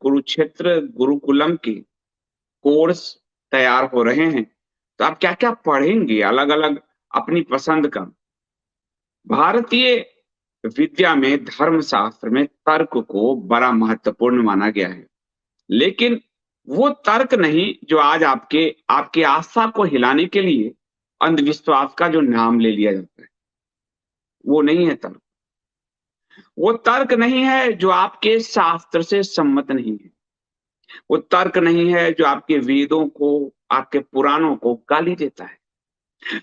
कुरुक्षेत्र गुरुकुलम के कोर्स तैयार हो रहे हैं, तो आप क्या-क्या पढ़ेंगे अलग-अलग अपनी पसंद का। भारतीय विद्या में धर्मशास्त्र में तर्क को बड़ा महत्वपूर्ण माना गया है। लेकिन वो तर्क नहीं जो आज आपके आपकी आस्था को हिलाने के लिए अंधविश्वास का जो नाम ले लिया जाता है, वो नहीं है तर्क। वो तर्क नहीं है जो आपके शास्त्र से सम्मत नहीं है। वो तर्क नहीं है जो आपके वेदों को, आपके पुराणों को गाली देता है।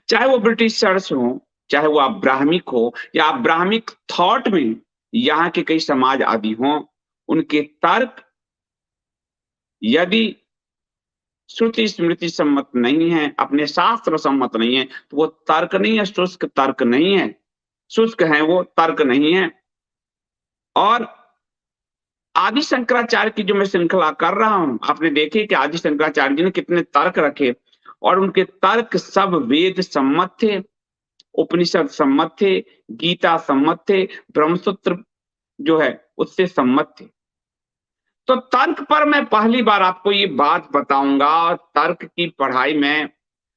चाहे वो ब्रिटिशर्स हों, चाहे वो आप ब्राह्मिक हो या आप ब्राह्मिक थॉट में यहाँ के कई समाज आदि हों, उनके तर्क यदि श्रुति स्मृति सम्मत नहीं है, अपने शास्त्र सम्मत नहीं है, तो वो तर्क नहीं है, शुष्क तर्क नहीं है। शुष्क है वो, तर्क नहीं है। और आदि शंकराचार्य की जो मैं श्रृंखला कर रहा हूं, आपने देखे कि आदि शंकराचार्य जी ने कितने तर्क रखे और उनके तर्क सब वेद सम्मत थे, उपनिषद सम्मत थे, गीता सम्मत थे, ब्रह्मसूत्र जो है उससे सम्मत थे। तो तर्क पर मैं पहली बार आपको ये बात बताऊंगा। तर्क की पढ़ाई में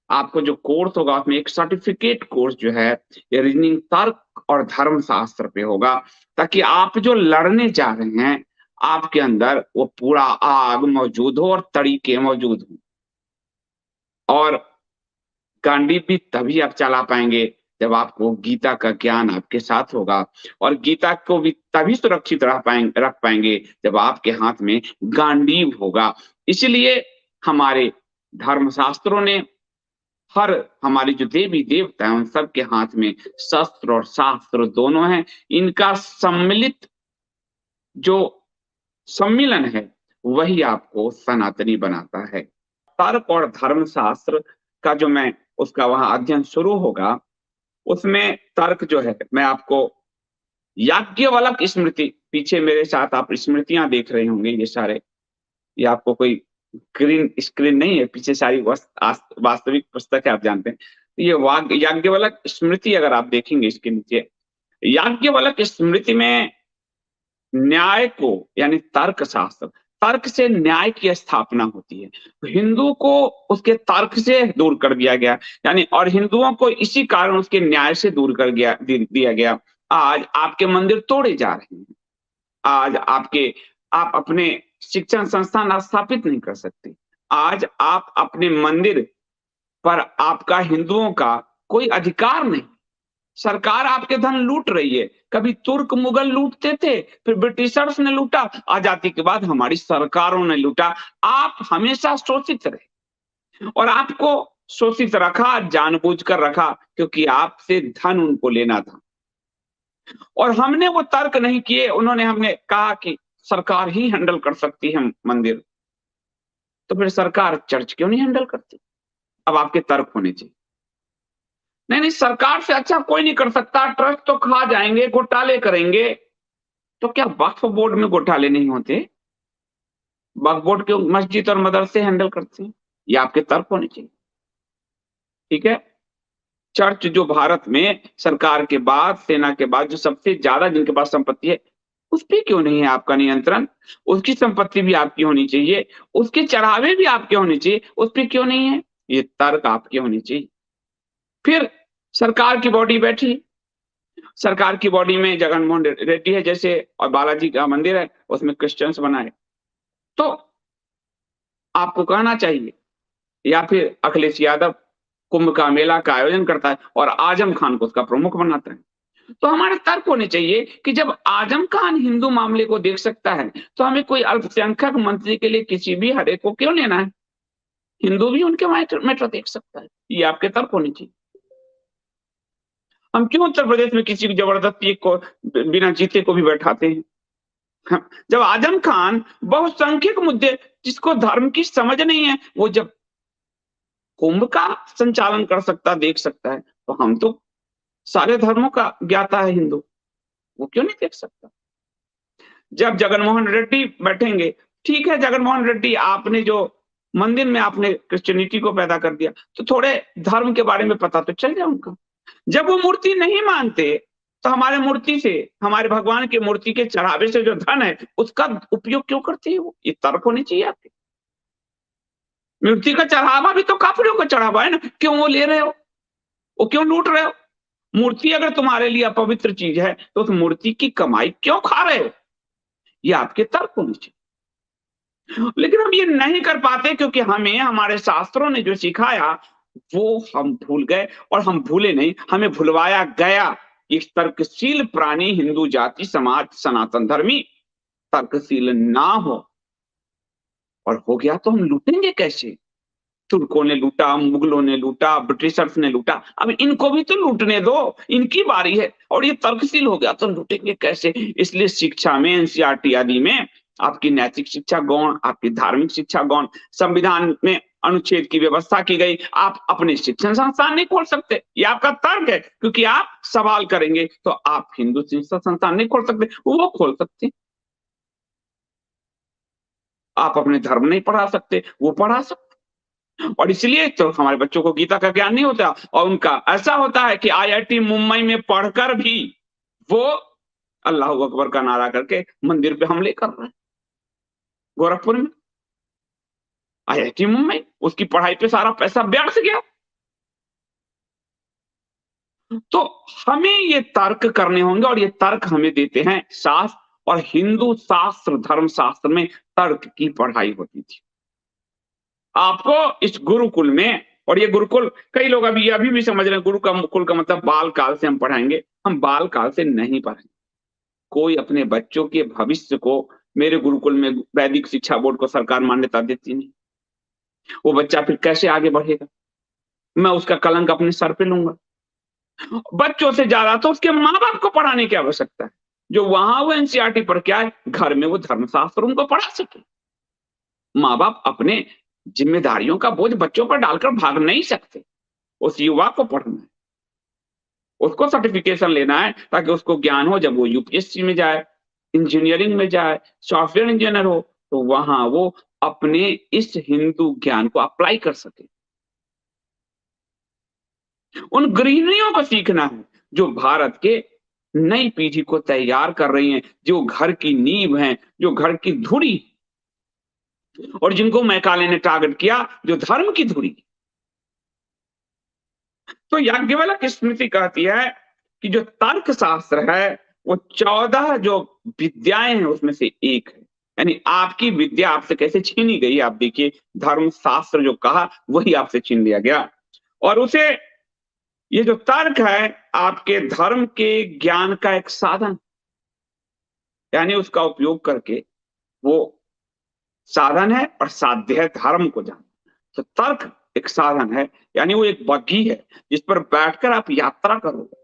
आपको जो कोर्स होगा उसमें एक सर्टिफिकेट कोर्स जो है ये रीजनिंग तर्क और धर्मशास्त्र पे होगा, ताकि आप जो लड़ने जा रहे हैं आपके अंदर वो पूरा आग मौजूद हो और तरीके मौजूद हो। और गांडीव भी तभी आप चला पाएंगे जब आपको गीता का ज्ञान आपके साथ होगा, और गीता को भी तभी सुरक्षित रख पाएंगे जब आपके हाथ में गांडीव होगा। इसलिए हमारे धर्मशास्त्रों ने हर हमारे जो देवी देवता हैं उन सब के हाथ में शस्त्र और शास्त्र दोनों हैं। इनका सम्मिलित जो सम्मिलन है वही आपको सनातनी बनाता है। तर्क और धर्मशास्त्र का जो मैं उसका वहां अध्ययन शुरू होगा, उसमें तर्क जो है मैं आपको याज्ञवल्क्य स्मृति, पीछे मेरे साथ आप स्मृतियां देख रहे होंगे ये सारे, ये आपको कोई ग्रीन स्क्रीन नहीं है, पीछे सारी वास्तविक पुस्तक है, आप जानते हैं। ये याज्ञवल्क्य स्मृति अगर आप देखेंगे इसके नीचे, याज्ञवल्क्य स्मृति में न्याय को यानी तर्क शास्त्र, तर्क से न्याय की स्थापना होती है। तो हिंदू को उसके तर्क से दूर कर दिया गया, यानी और हिंदुओं को इसी कारण उसके न्याय से दूर कर दिया गया। आज आपके मंदिर तोड़े जा रहे हैं। आज आप अपने शिक्षण संस्थान स्थापित नहीं कर सकते। आज आप अपने मंदिर पर आपका हिंदुओं का कोई अधिकार नहीं। सरकार आपके धन लूट रही है। कभी तुर्क मुगल लूटते थे, फिर ब्रिटिशर्स ने लूटा, आजादी के बाद हमारी सरकारों ने लूटा। आप हमेशा शोषित रहे और आपको शोषित रखा, जानबूझकर रखा, क्योंकि आपसे धन उनको लेना था। और हमने वो तर्क नहीं किए, हमने कहा कि सरकार ही हैंडल कर सकती है मंदिर। तो फिर सरकार चर्च क्यों नहीं हैंडल करती? अब आपके तर्क होने चाहिए। नहीं, सरकार से अच्छा कोई नहीं कर सकता, ट्रस्ट तो खा जाएंगे, घोटाले करेंगे। तो क्या वक्फ बोर्ड में घोटाले नहीं होते? वक्फ बोर्ड के मस्जिद और मदरसे हैंडल करते हैं। ये आपके तर्क होने चाहिए। ठीक है, चर्च जो भारत में सरकार के बाद, सेना के बाद जो सबसे ज्यादा जिनके पास संपत्ति है, उस पर क्यों नहीं है आपका नियंत्रण? उसकी संपत्ति भी आपकी होनी चाहिए, उसके चढ़ावे भी आपके होने चाहिए, उस पर क्यों नहीं है? ये तर्क आपके होने चाहिए। फिर सरकार की बॉडी बैठी, सरकार की बॉडी में जगनमोहन रेड्डी है जैसे, और बालाजी का मंदिर है, उसमें क्रिश्चियंस बनाए। तो आपको कहना चाहिए, या फिर अखिलेश यादव कुंभ का मेला का आयोजन करता है और आजम खान को उसका प्रमुख बनाता है। तो हमारे तर्क होने चाहिए कि जब आजम खान हिंदू मामले को देख सकता है, तो हमें कोई अल्पसंख्यक मंत्री के लिए किसी भी हरे को क्यों लेना है? हिंदू भी उनके मैटर देख सकता है। ये आपके तर्क होने चाहिए। हम क्यों उत्तर प्रदेश में किसी की जबरदस्ती को बिना जीते को भी बैठाते हैं? जब आजम खान बहुसंख्यक मुद्दे, जिसको धर्म की समझ नहीं है, वो जब कुंभ का संचालन कर सकता, देख सकता है, तो हम तो सारे धर्मों का ज्ञाता है हिंदू, वो क्यों नहीं देख सकता? जब जगनमोहन रेड्डी बैठेंगे, ठीक है जगनमोहन रेड्डी, आपने जो मंदिर में आपने क्रिश्चियनिटी को पैदा कर दिया, तो थोड़े धर्म के बारे में पता तो चल जाए उनको। जब वो मूर्ति नहीं मानते, तो हमारे मूर्ति से, हमारे भगवान की मूर्ति के चढ़ावे से जो धन है, उसका उपयोग क्यों करते हैं वो? ये तर्क होनी चाहिए आपके। मूर्ति का चढ़ावा भी तो काफिरों का चढ़ावा है ना, क्यों वो ले रहे हो? वो क्यों लूट रहे हो? मूर्ति अगर तुम्हारे लिए अपवित्र चीज है, तो उस मूर्ति की कमाई क्यों खा रहे हो? ये आपके तर्क होने चाहिए। लेकिन हम ये नहीं कर पाते क्योंकि हमें हमारे शास्त्रों ने जो सिखाया, वो हम भूल गए और हम भूले नहीं, हमें भुलवाया गया। एक तर्कशील प्राणी हिंदू जाति समाज सनातन धर्मी तर्कशील ना हो, और हो गया तो हम लूटेंगे कैसे? तुर्कों ने लूटा, मुगलों ने लूटा, ब्रिटिशर्स ने लूटा, अब इनको भी तो लूटने दो, इनकी बारी है। और ये तर्कशील हो गया तो लूटेंगे कैसे? इसलिए शिक्षा में, एनसीईआरटी आदि में आपकी नैतिक शिक्षा गौण, आपकी धार्मिक शिक्षा गौण, संविधान में अनुच्छेद की व्यवस्था की गई। आप अपने शिक्षण संस्थान नहीं खोल सकते, ये आपका तर्क है, क्योंकि आप सवाल करेंगे तो आप हिंदू शिक्षा संस्थान नहीं खोल सकते, वो खोल सकते। आप अपने धर्म नहीं पढ़ा सकते, वो पढ़ा सकते। और इसलिए तो हमारे बच्चों को गीता का ज्ञान नहीं होता, और उनका ऐसा होता है कि आईआईटी मुंबई में पढ़कर भी वो अल्लाह अकबर का नारा करके मंदिर पे हमले कर रहे हैं। गोरखपुर में आईआईटी मुंबई, उसकी पढ़ाई पे सारा पैसा व्यर्थ गया। तो हमें ये तर्क करने होंगे, और ये तर्क हमें देते हैं शास्त्र, और हिंदू शास्त्र धर्म शास्त्र में तर्क की पढ़ाई होती थी। आपको इस गुरुकुल में, और ये गुरुकुल कई लोग अभी भी समझ रहे हैं गुरु का कुल का मतलब बाल काल से हम पढ़ाएंगे। हम बाल काल से नहीं पढ़ाएंगे। कोई अपने बच्चों के भविष्य को, मेरे गुरुकुल में वैदिक शिक्षा बोर्ड को सरकार मान्यता देती नहीं, वो बच्चा फिर कैसे आगे बढ़ेगा? मैं उसका कलंक अपने सर पे लूंगा। बच्चों से ज्यादा तो उसके माँ बाप को पढ़ाने की आवश्यकता है, जो वहां वो एनसीईआरटी पर क्या है, घर में वो धर्मशास्त्र उनको पढ़ा सके। माँ बाप अपने जिम्मेदारियों का बोझ बच्चों पर डालकर भाग नहीं सकते। उस युवा को पढ़ना है, उसको सर्टिफिकेशन लेना है, ताकि उसको ज्ञान हो, जब वो यूपीएससी में जाए, इंजीनियरिंग में जाए, सॉफ्टवेयर इंजीनियर हो, तो वहां वो अपने इस हिंदू ज्ञान को अप्लाई कर सके। उन गृहिणियों को सीखना है जो भारत के नई पीढ़ी को तैयार कर रही हैं, जो घर की नींव हैं, जो घर की धुरी, और जिनको मैकाले ने टारगेट किया, जो धर्म की धुरी। तो याज्ञवल्क्य स्मृति कहती है कि जो तर्क शास्त्र है, वो 14 जो विद्याएं हैं उसमें से एक है। यानी आपकी विद्या आपसे कैसे छीनी गई, आप देखिए, धर्म शास्त्र जो कहा वही आपसे छीन लिया गया। और उसे, ये जो तर्क है आपके धर्म के ज्ञान का एक साधन, यानी उसका उपयोग करके वो साधन है, और साध्य है धर्म को जानना। तो तर्क एक साधन है, यानी वो एक बग्घी है जिस पर बैठकर आप यात्रा करोगे,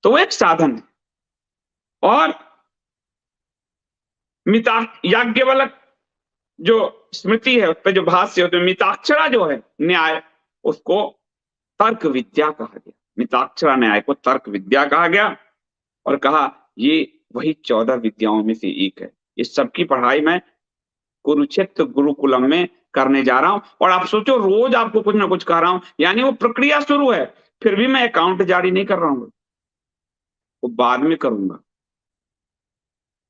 तो वो एक साधन है। और मिता याज्ञवल्क जो स्मृति है, उस पे जो भाष्य होते हैं, मिताक्षरा जो है न्याय, उसको तर्क विद्या कहा गया। मिताक्षरा न्याय को तर्क विद्या कहा गया, और कहा ये वही 14 विद्याओं में से एक है। इस सबकी पढ़ाई मैं कुरुक्षेत्र गुरुकुलम में करने जा रहा हूं। और आप सोचो, रोज आपको कुछ ना कुछ कह रहा हूं, यानी वो प्रक्रिया शुरू है, फिर भी मैं अकाउंट जारी नहीं कर रहा हूं, वो बाद में करूंगा।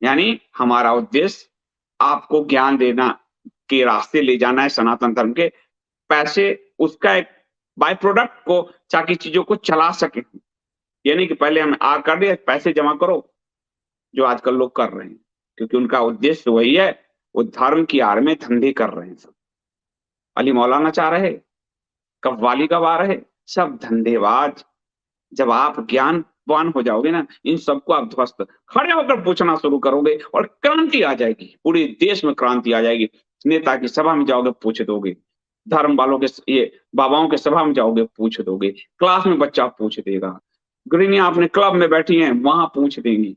यानी हमारा उद्देश्य आपको ज्ञान देना के रास्ते ले जाना है, सनातन धर्म के। पैसे उसका एक बाय प्रोडक्ट को, ताकि चीजों को चला सके। ये नहीं कि पहले हम आ कर दिए पैसे जमा करो, जो आजकल लोग कर रहे हैं, क्योंकि उनका उद्देश्य वही है, वो धर्म की आड़ में धंधे कर रहे हैं सब। अली मौलाना चाह रहे, कव्वाली गवा रहे, सब धंधेबाज। जब आप ज्ञानवान हो जाओगे ना, इन सबको आप ध्वस्त खड़े होकर पूछना शुरू करोगे, और क्रांति आ जाएगी, पूरे देश में क्रांति आ जाएगी। नेता की सभा में जाओगे, पूछ दोगे। धर्म वालों के, ये बाबाओं के सभा में जाओगे, पूछ दोगे। क्लास में बच्चा पूछ देगा। गृहिणियां अपने क्लब में बैठी हैं, वहां पूछ देंगी।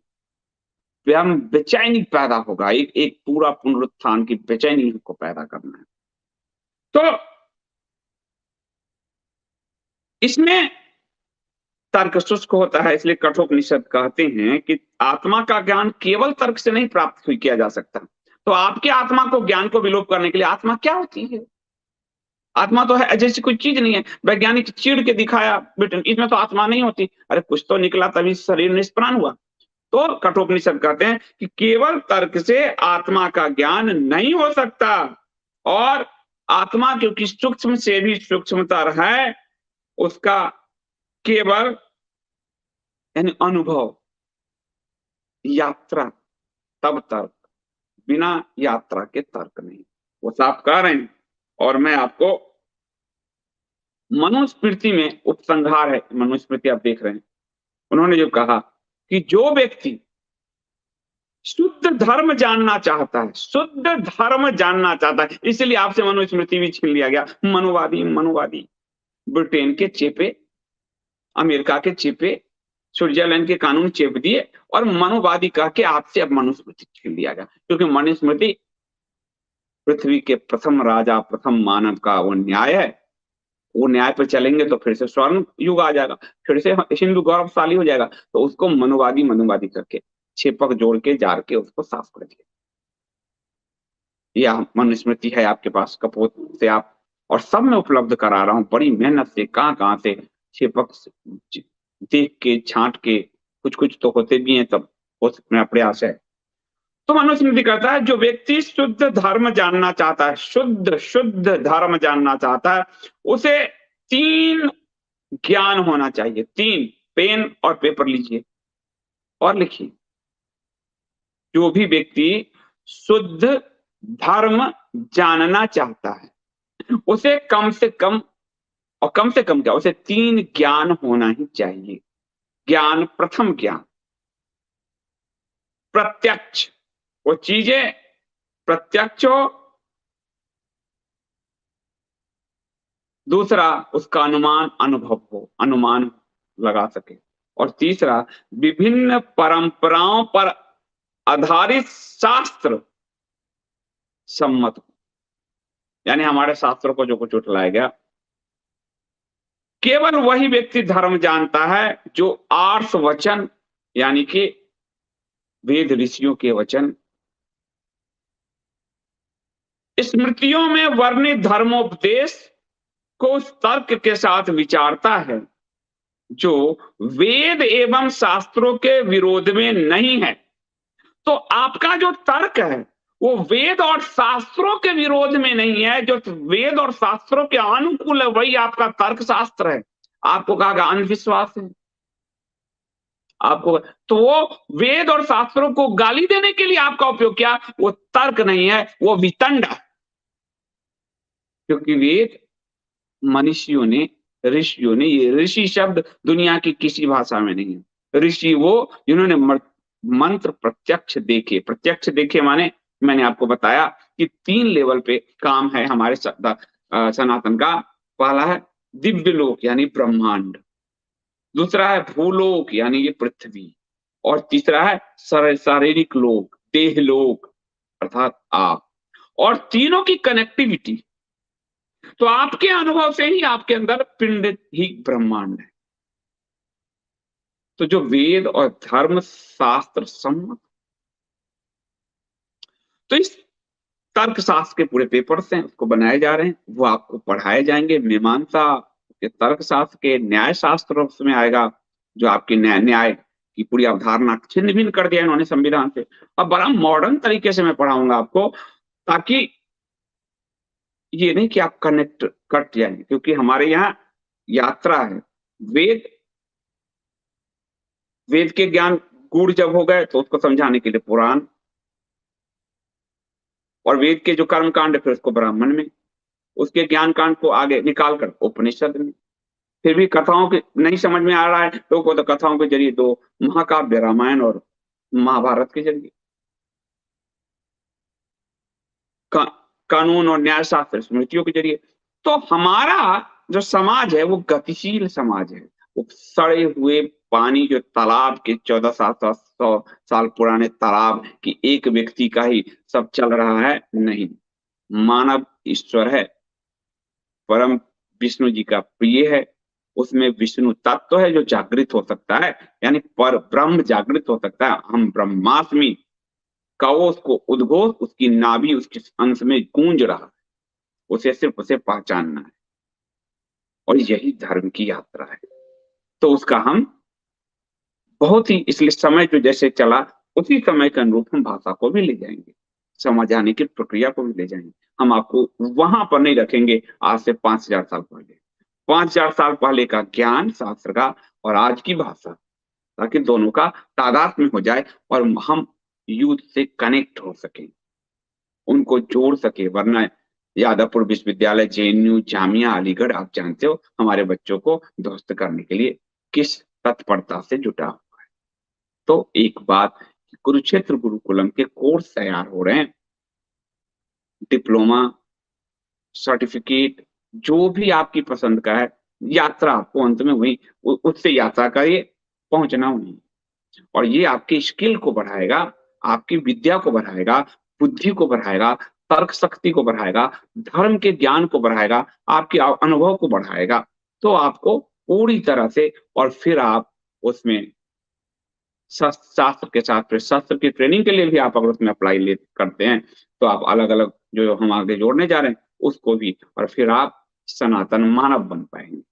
हम बेचैनी पैदा होगा, एक पूरा पुनरुत्थान की बेचैनी को पैदा करना है। तो इसमें तर्क शुष्क होता है, इसलिए कठोपनिषद कहते हैं कि आत्मा का ज्ञान केवल तर्क से नहीं प्राप्त किया जा सकता। तो आपके आत्मा को, ज्ञान को विलोप करने के लिए आत्मा क्या होती है? आत्मा तो है जैसी कोई चीज नहीं है। वैज्ञानिक चीड़ के दिखाया ब्रिटेन, इसमें तो आत्मा नहीं होती। अरे कुछ तो निकला तभी शरीर निष्प्राण हुआ। तो कठोपनिषद कहते हैं कि केवल तर्क से आत्मा का ज्ञान नहीं हो सकता, और आत्मा क्योंकि सूक्ष्म से भी सूक्ष्मतर है, उसका केवल यानी अनुभव, यात्रा, तब तर्क, बिना यात्रा के तर्क नहीं। वो साफ कह रहे हैं। और मैं आपको मनुस्मृति में उपसंहार है, मनुस्मृति आप देख रहे हैं, उन्होंने जो कहा कि जो व्यक्ति शुद्ध धर्म जानना चाहता है, शुद्ध धर्म जानना चाहता है, इसलिए आपसे मनुस्मृति भी छीन लिया गया। मनुवादी मनुवादी, ब्रिटेन के चेपे, अमेरिका के चेपे, स्विट्जरलैंड के कानून चेप दिए, और मनुवादी कह के आपसे अब मनुस्मृति छीन लिया गया। क्योंकि मनुस्मृति पृथ्वी के प्रथम राजा, प्रथम मानव का वो न्याय है। वो न्याय पर चलेंगे तो फिर से स्वर्ण युग आ जाएगा, फिर से हिंदू गौरवशाली हो जाएगा। तो उसको मनुवादी मनुवादी करके छेपक जोड़ के जार के उसको साफ कर दिया। यह मनुस्मृति है आपके पास, कपोत से आप, और सब में उपलब्ध करा रहा हूं बड़ी मेहनत से, कहाँ से छेपक देख के छांट के, कुछ कुछ तो होते भी हैं, तब मेरा प्रयास है। तो मनुस्मृति कहता है जो व्यक्ति शुद्ध धर्म जानना चाहता है, शुद्ध शुद्ध धर्म जानना चाहता है, उसे तीन ज्ञान होना चाहिए। तीन, पेन और पेपर लीजिए और लिखिए। जो भी व्यक्ति शुद्ध धर्म जानना चाहता है, उसे कम से कम, और कम से कम क्या, उसे तीन ज्ञान होना ही चाहिए। ज्ञान, प्रथम ज्ञान प्रत्यक्ष, वो चीजें प्रत्यक्ष हो। दूसरा, उसका अनुमान, अनुभव हो, अनुमान लगा सके। और तीसरा, विभिन्न परंपराओं पर आधारित शास्त्र सम्मत हो, यानी हमारे शास्त्रों को जो कुछ उठलाया गया। केवल वही व्यक्ति धर्म जानता है जो आर्ष वचन, यानी कि वेद ऋषियों के वचन, स्मृतियों में वर्णित धर्मोपदेश को उस तर्क के साथ विचारता है जो वेद एवं शास्त्रों के विरोध में नहीं है। तो आपका जो तर्क है वो वेद और शास्त्रों के विरोध में नहीं है, जो वेद और शास्त्रों के अनुकूल है वही आपका तर्क शास्त्र है। आपको कहा अंधविश्वास है आपको, तो वो वेद और शास्त्रों को गाली देने के लिए आपका उपयोग किया, वो तर्क नहीं है, वो वितंड है। क्योंकि वेद मनुष्यों ने, ऋषियों ने, ये ऋषि शब्द दुनिया की किसी भाषा में नहीं है। ऋषि वो जिन्होंने मंत्र प्रत्यक्ष देखे। प्रत्यक्ष देखे माने मैंने आपको बताया कि तीन लेवल पे काम है हमारे सनातन का। पहला है दिव्य लोक यानी ब्रह्मांड, दूसरा है भूलोक यानी ये पृथ्वी, और तीसरा है शारीरिक लोक, देह लोक अर्थात आप। और तीनों की कनेक्टिविटी, तो आपके अनुभव से ही आपके अंदर पिंड ही ब्रह्मांड है। तो जो वेद और धर्म शास्त्र सम्मत, तो इस तर्क शास्त्र के पूरे पेपर्स हैं, उसको बनाए जा रहे हैं, वो आपको पढ़ाए जाएंगे। मीमांसा के, तर्क शास्त्र के, न्याय शास्त्र उसमें आएगा, जो आपकी न्याय की पूरी अवधारणा छिन्न भिन्न कर दिया इन्होंने संविधान से। अब बड़ा मॉडर्न तरीके से मैं पढ़ाऊंगा आपको, ताकि ये नहीं कि आप कनेक्ट कट जाएंगे, क्योंकि हमारे यहाँ यात्रा है। वेद वेद के ज्ञान गूढ़ जब हो गए तो उसको समझाने के लिए पुराण, और वेद के जो कर्म कांड है फिर उसको ब्राह्मण में, उसके ज्ञान कांड को आगे निकाल कर उपनिषद में। फिर भी कथाओं के नहीं समझ में आ रहा है लोगों को, तो कथाओं के जरिए दो महाकाव्य रामायण और महाभारत के जरिए, कानून और न्याय शास्त्र स्मृतियों के जरिए। तो हमारा जो समाज है वो गतिशील समाज है। वो सड़े हुए पानी, जो तालाब के 1400 साल पुराने तालाब की एक व्यक्ति का ही सब चल रहा है, नहीं। मानव ईश्वर है, परम विष्णु जी का प्रिय है, उसमें विष्णु तत्व है जो जागृत हो सकता है, यानी पर ब्रह्म जागृत हो सकता है। हम ब्रह्मास्मि का वो उसको उद्घोष, उसकी नाभि उसके अंश में गूंज रहा है, उसे सिर्फ उसे पहचानना है और यही धर्म की यात्रा है। तो उसका हम बहुत ही इसलिए समय जो जैसे चला उसी समय के अनुरूप हम भाषा को भी ले जाएंगे, समझाने की प्रक्रिया को भी ले जाएंगे। हम आपको वहां पर नहीं रखेंगे आज से 5,000 साल पहले, 5,000 साल पहले का ज्ञान शास्त्र का और आज की भाषा, ताकि दोनों का तादात्म्य हो जाए और हम यूथ से कनेक्ट हो सके, उनको जोड़ सके। वरना यादवपुर विश्वविद्यालय, जेएनयू, जामिया अलीगढ़, आप जानते हो हमारे बच्चों को ध्वस्त करने के लिए किस तत्परता से जुटा हुआ है। तो एक बात, कुरुक्षेत्र गुरुकुलम के कोर्स तैयार हो रहे हैं, डिप्लोमा, सर्टिफिकेट, जो भी आपकी पसंद का है, यात्रा आपको अंत में वही उससे यात्रा करिए, पहुंचना वहीं। और ये आपकी स्किल को बढ़ाएगा, आपकी विद्या को बढ़ाएगा, बुद्धि को बढ़ाएगा, तर्क शक्ति को बढ़ाएगा, धर्म के ज्ञान को बढ़ाएगा, आपके अनुभव को बढ़ाएगा। तो आपको पूरी तरह से, और फिर आप उसमें शास्त्र के साथ फिर शस्त्र की ट्रेनिंग के लिए भी आप अगर उसमें अप्लाई करते हैं, तो आप अलग अलग जो हम आगे जोड़ने जा रहे हैं उसको भी, और फिर आप सनातन मानव बन पाएंगे।